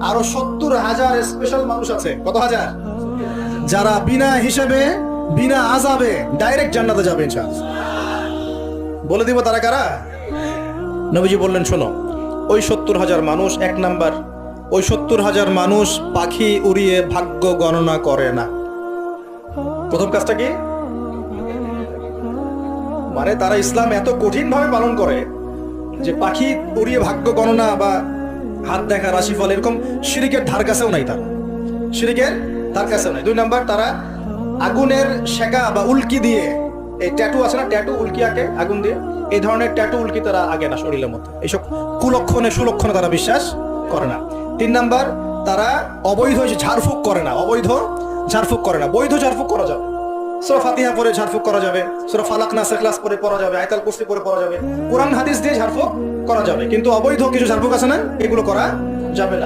আরো 70,000 স্পেশাল মানুষ আছে। কত হাজার? যারা বিনা হিসেবে বিনা আযাবে ডাইরেক্ট জান্নাতে যাবে ইনশাআল্লাহ। বলে দিব তারা কারা। নবীজি বললেন, শোনো, ওই 70,000 মানুষ, এক নাম্বার, ওই 70,000 মানুষ পাখি উড়িয়ে ভাগ্য গণনা করে না। প্রথম কাজটা কি? মানে তারা ইসলাম এত কঠিন ভাবে পালন করে যে পাখি উড়িয়ে ভাগ্য গণনা বা হাত দেখা, রাশিফল, এরকম শিরিকের ধার কাছেও নাই। তারা শিরিকের ধার কাছেও নাই। 2 নাম্বার, তারা আগুনের শেকা বা উল্কি দিয়ে, এই ট্যাটু আছে না, ট্যাটু উল্কি আঁকে আগুন দিয়ে, এই ধরনের ট্যাটু উল্কি তারা আগে না শরীরের মধ্যে। এইসব কুলক্ষণে সুলক্ষণে তারা বিশ্বাস করে না। 3 নাম্বার, তারা অবৈধ ঝাড়ফুঁক করে না। অবৈধ ঝাড়ফুঁক করে না। বৈধ ঝাড়ফুঁক করা যাবে, সূরা ফাতিহা পড়ে ঝাড়ফুঁক করা যাবে, সূরা ফালাক নাস ইখলাস পড়ে পড়া যাবে, আয়াতুল কুরসি পড়ে পড়া যাবে, কোরআন হাদিস দিয়ে ঝাড়ফুঁক করা যাবে। কিন্তু অবৈধ কিছু ঝাড়ফুঁক আছে না, এগুলো করা যাবে না।